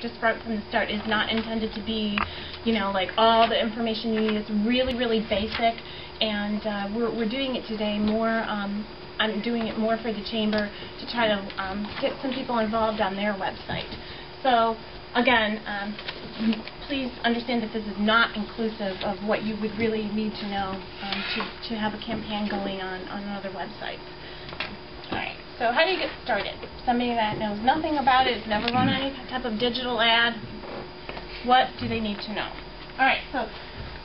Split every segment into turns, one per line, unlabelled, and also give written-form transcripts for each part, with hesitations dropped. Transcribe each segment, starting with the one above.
Just right from the start, is not intended to be, like all the information you need. It's really, really basic, and we're doing it today more. I'm doing it more for the chamber to try to get some people involved on their website. So again, please understand that this is not inclusive of what you would really need to know to have a campaign going on other websites. Alright, so how do you get started? Somebody that knows nothing about it, has never run any type of digital ad, what do they need to know? Alright, so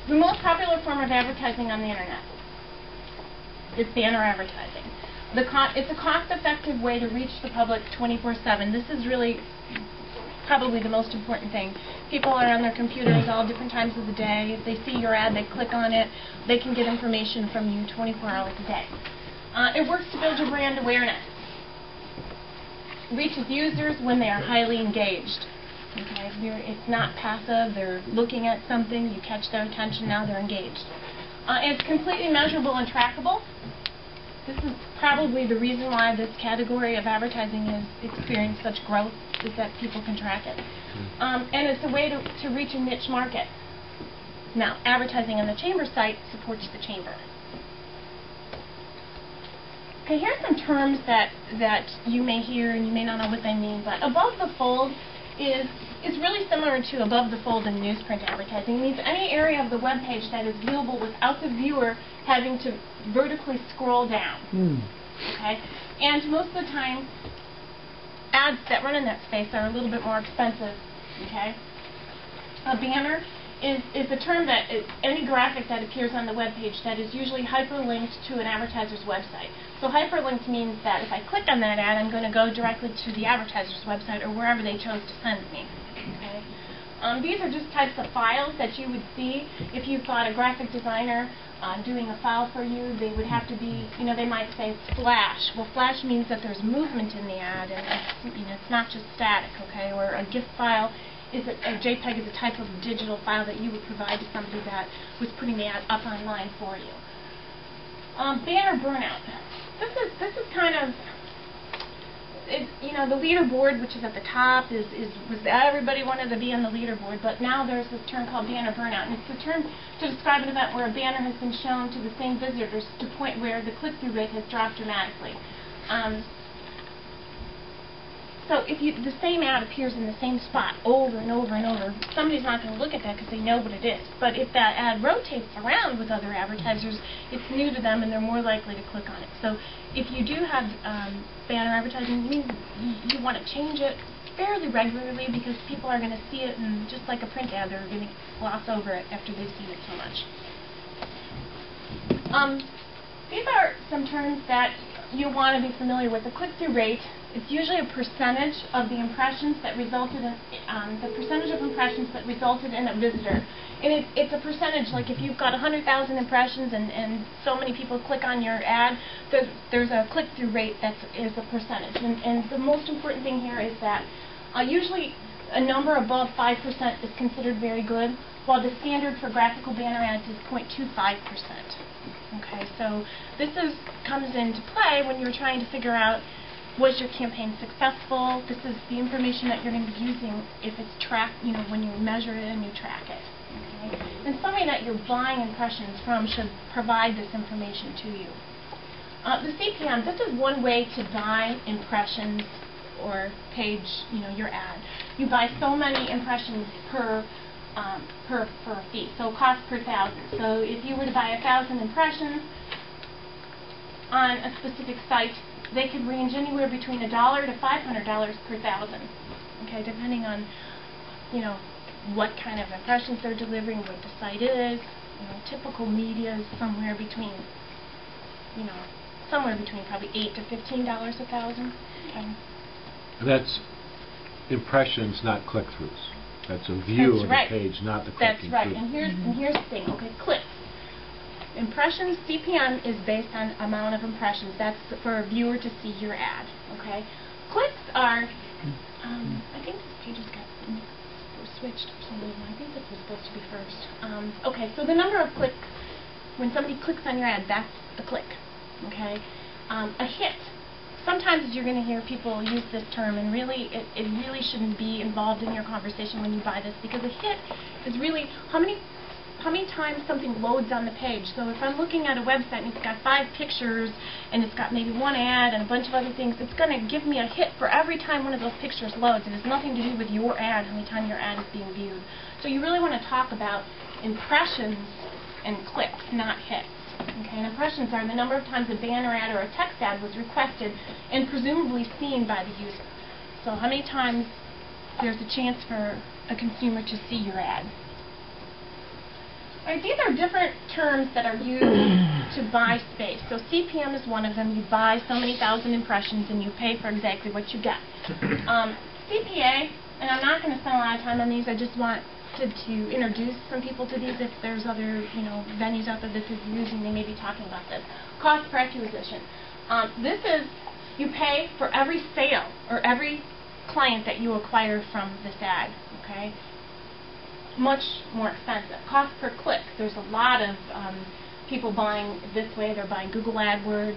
the most popular form of advertising on the internet is banner advertising. It's a cost-effective way to reach the public 24/7. This is really probably the most important thing. People are on their computers all different times of the day. If they see your ad, they click on it, they can get information from you 24 hours a day. It works to build your brand awareness. Reaches users when they are highly engaged. Okay, it's not passive, they're looking at something, you catch their attention, now they're engaged. It's completely measurable and trackable. This is probably the reason why this category of advertising has experienced such growth, is that people can track it. And it's a way to reach a niche market. Now, advertising on the chamber site supports the chamber. Okay, here's some terms that you may hear and you may not know what they mean, but above the fold is really similar to above the fold in newsprint advertising. It means any area of the web page that is viewable without the viewer having to vertically scroll down. Okay? And most of the time, ads that run in that space are a little bit more expensive. Okay? A banner is a term that any graphic that appears on the web page that is usually hyperlinked to an advertiser's website. So hyperlinked means that if I click on that ad, I'm going to go directly to the advertiser's website or wherever they chose to send me. Okay? These are just types of files that you would see if you've got a graphic designer doing a file for you. They would have to be, they might say flash. Well, flash means that there's movement in the ad, and it's not just static. Okay? Or a GIF file. A JPEG is a type of digital file that you would provide to somebody that was putting the ad up online for you. Banner burnout. This is kind of, the leaderboard, which is at the top, was everybody wanted to be on the leaderboard, but now there's this term called banner burnout, and it's the term to describe an event where a banner has been shown to the same visitors to the point where the click-through rate has dropped dramatically. So if the same ad appears in the same spot over and over and over, somebody's not going to look at that because they know what it is. But if that ad rotates around with other advertisers, it's new to them and they're more likely to click on it. So if you do have banner advertising, you want to change it fairly regularly because people are going to see it, and just like a print ad, they're going to gloss over it after they've seen it so much. These are some terms that you want to be familiar with. The click-through rate. It's usually a percentage of the impressions that resulted in a visitor, and it's a percentage. Like if you've got 100,000 impressions and so many people click on your ad, there's a click-through rate that is a percentage. And the most important thing here is that usually a number above 5% is considered very good, while the standard for graphical banner ads is 0.25%. Okay, so this comes into play when you're trying to figure out, was your campaign successful? This is the information that you're going to be using if it's tracked, when you measure it and you track it. Okay? And somebody that you're buying impressions from should provide this information to you. The CPM, this is one way to buy impressions or page, your ad. You buy so many impressions per fee, so cost per 1,000. So if you were to buy 1,000 impressions on a specific site, they could range anywhere between $1 to $500 per 1,000. Okay, depending on, what kind of impressions they're delivering, what the site is. Typical media is somewhere between, probably $8 to $15 a 1,000. Okay.
That's impressions, not click-throughs. That's a view of the page, not the clicking.
That's right. And here's the thing. Okay, clicks. Impressions, CPM is based on amount of impressions. That's for a viewer to see your ad. Okay. Clicks are, I think this page has got switched for some reason. I think this was supposed to be first. Okay, so the number of clicks, when somebody clicks on your ad, that's the click. Okay. A hit. sometimes you're going to hear people use this term, and really, it really shouldn't be involved in your conversation when you buy this, because a hit is really how many times something loads on the page. So if I'm looking at a website and it's got 5 pictures and it's got maybe 1 ad and a bunch of other things, it's going to give me a hit for every time one of those pictures loads. It has nothing to do with your ad, how many times your ad is being viewed. So you really want to talk about impressions and clicks, not hits. Okay, and impressions are the number of times a banner ad or a text ad was requested and presumably seen by the user. So how many times there's a chance for a consumer to see your ad. Right, these are different terms that are used to buy space. So CPM is one of them. You buy so many thousand impressions and you pay for exactly what you get. CPA, and I'm not going to spend a lot of time on these. I just want to introduce some people to these. If there's other venues out there that is using, they may be talking about this. Cost per acquisition. This is, you pay for every sale or every client that you acquire from this ad. Okay. Much more expensive. Cost per click. There's a lot of people buying this way. They're buying Google AdWords.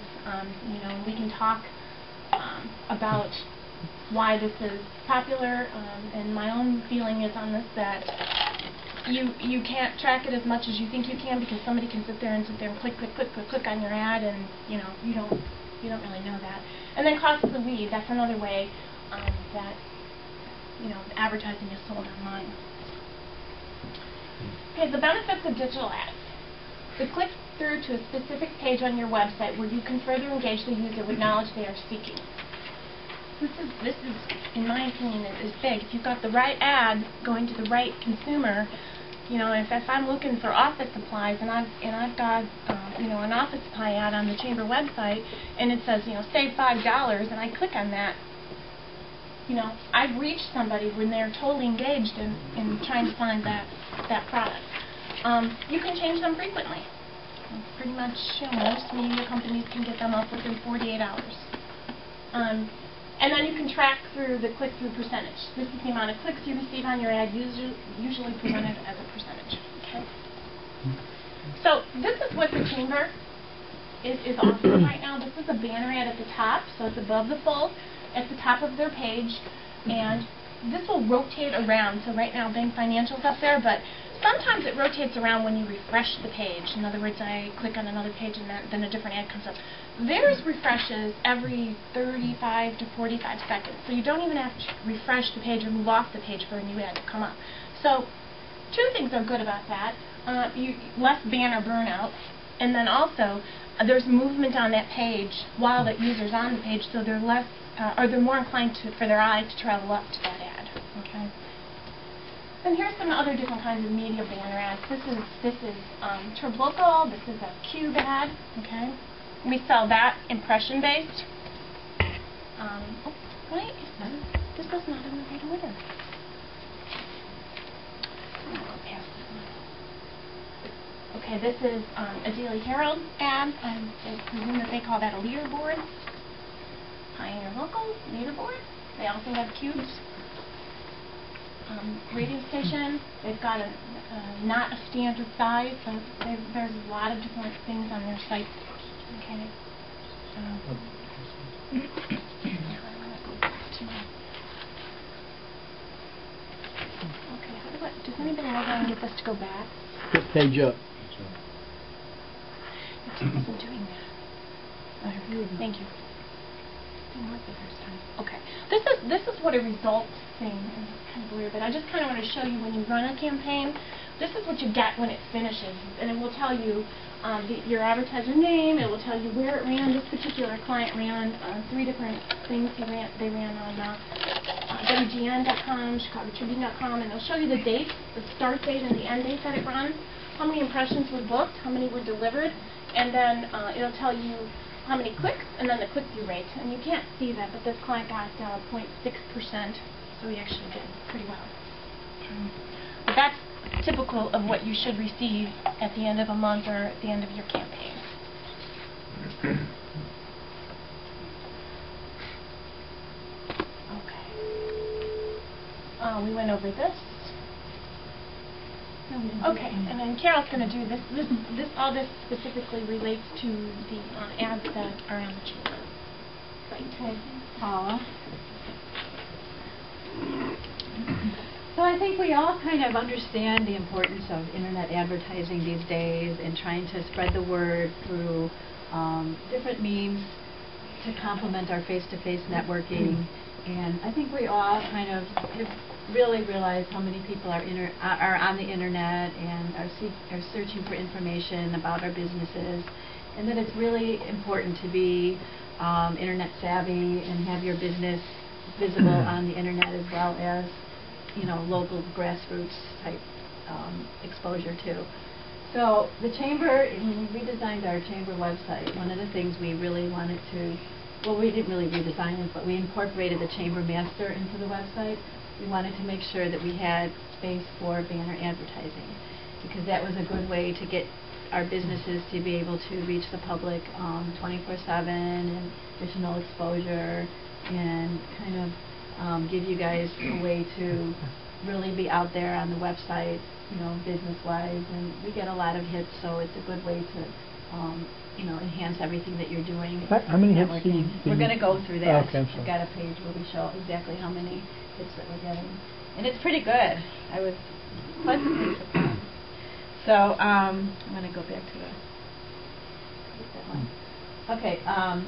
We can talk about why this is popular. And my own feeling is on this that you can't track it as much as you think you can, because somebody can sit there and click on your ad, and you don't really know that. And then cost per lead. That's another way that advertising is sold online. Okay, the benefits of digital ads. The click through to a specific page on your website where you can further engage the user with knowledge they are seeking. This is, in my opinion, is big. If you've got the right ad going to the right consumer, if I'm looking for office supplies and I've got an office supply ad on the chamber website and it says save $5, and I click on that, I've reached somebody when they're totally engaged in trying to find that product. You can change them frequently. Pretty much most media companies can get them up within 48 hours. And then you can track through the click-through percentage. This is the amount of clicks you receive on your ad, usually presented as a percentage. Okay. So this is what the chamber is offering right now. This is a banner ad at the top, so it's above the fold, at the top of their page, and this will rotate around. So right now Bank Financial's up there, but sometimes it rotates around when you refresh the page. In other words, I click on another page and then a different ad comes up. Theirs refreshes every 35 to 45 seconds, so you don't even have to refresh the page or move off the page for a new ad to come up. So 2 things are good about that. Less banner burnout, and then also there's movement on that page while the user's on the page, so they're less they're more inclined for their eye to travel up to that ad. Okay. And here's some other different kinds of media banner ads. This is Triblocal. This is a cube ad. Okay. We sell that impression based. Wait, this was not in the right order. I'm gonna go past this one. Okay, this is a Daily Herald ad. I presume that they call that a leaderboard. Pioneer Local, leaderboard. They also have cubes. Radio station. They've got not a standard size, so there's a lot of different things on their site. Okay. Does anybody know how I can get this to go back?
Put page up.
It isn't doing that. Thank you. Didn't work the first time. Okay. This is what a results thing is. Kind of weird, but I just kind of want to show you when you run a campaign. This is what you get when it finishes, and it will tell you your advertiser name. It will tell you where it ran. This particular client ran 3 different things. They ran on WGN.com, ChicagoTribune.com, and it'll show you the date, the start date, and the end date that it runs, how many impressions were booked, how many were delivered, and then it'll tell you how many clicks, and then the click-through rate. And you can't see that, but this client got 0.6%, so he actually did pretty well. But that's typical of what you should receive at the end of a month or at the end of your campaign. Okay. We went over this. Okay, and then Carol's going to do this. All this specifically relates to the ads that are on the chamber. website.
Okay, Paula. So I think we all kind of understand the importance of internet advertising these days and trying to spread the word through different means to complement our face-to-face networking. And I think we all kind of have really realized how many people are on the internet and are searching for information about our businesses, and that it's really important to be internet savvy and have your business visible on the internet, as well as, you know, local grassroots type exposure too. So the chamber, when we redesigned our chamber website, one of the things we really wanted to, well, we didn't really redesign it, but we incorporated the chamber master into the website. We wanted to make sure that we had space for banner advertising, because that was a good way to get our businesses to be able to reach the public 24/7 and additional exposure, and kind of give you guys a way to really be out there on the website, you know, business-wise. And we get a lot of hits, so it's a good way to, you know, enhance everything that you're doing.
How many hits do you...
We're going to go through that.
Okay,
I've got a page where we show exactly how many hits that we're getting. And it's pretty good. I was pleasantly surprised. So I'm going to go back to that one. Okay, on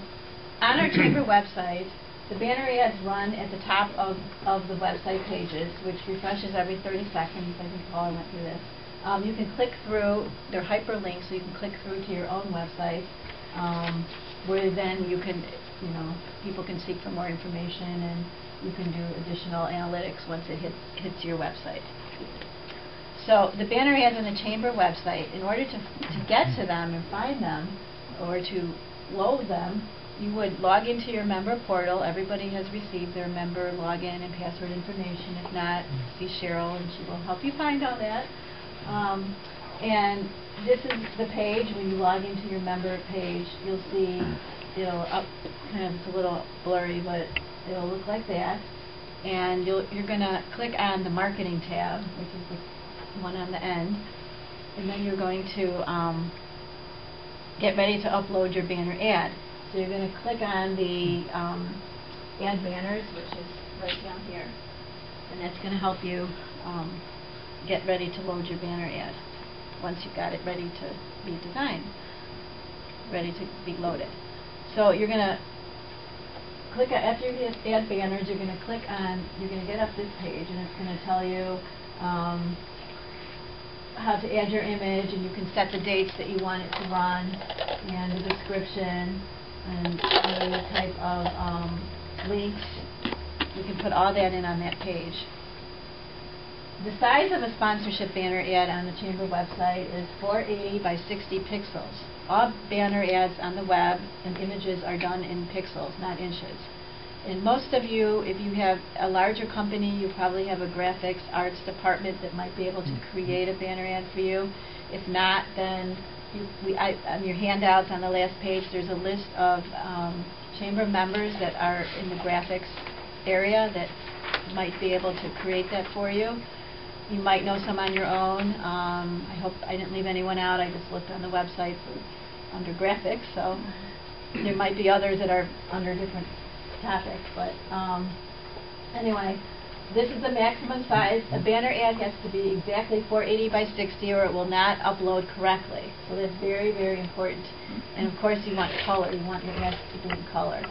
our chamber website, the banner ads run at the top of the website pages, which refreshes every 30 seconds. I think Paula went through this. You can click through, they're hyperlinks, so you can click through to your own website, where then you can, you know, people can seek for more information, and you can do additional analytics once it hits your website. So the banner ads on the chamber website, in order to get to them and find them, or to load them, you would log into your member portal. Everybody has received their member login and password information. If not, see Cheryl and she will help you find all that. And this is the page. When you log into your member page, you'll see it'll up, kind of, it's a little blurry, but it'll look like that. And you're going to click on the marketing tab, which is the one on the end, and then you're going to get ready to upload your banner ad. So you're going to click on the add banners, which is right down here, and that's going to help you get ready to load your banner ad once you've got it ready to be designed, ready to be loaded. So you're going to click, after you hit add banners, you're going to click on, you're going to get up this page, and it's going to tell you how to add your image, and you can set the dates that you want it to run, and the description, and any type of links. You can put all that in on that page. The size of a sponsorship banner ad on the chamber website is 480 by 60 pixels. All banner ads on the web and images are done in pixels, not inches. And most of you, if you have a larger company, you probably have a graphics arts department that might be able to create a banner ad for you. If not, then on your handouts on the last page, there's a list of chamber members that are in the graphics area that might be able to create that for you. You might know some on your own. I hope I didn't leave anyone out. I just looked on the website under graphics, so there might be others that are under different topics. But anyway, this is the maximum size. A banner ad has to be exactly 480 by 60 or it will not upload correctly. So that's very, very important. And of course you want color. You want your ads to be in color.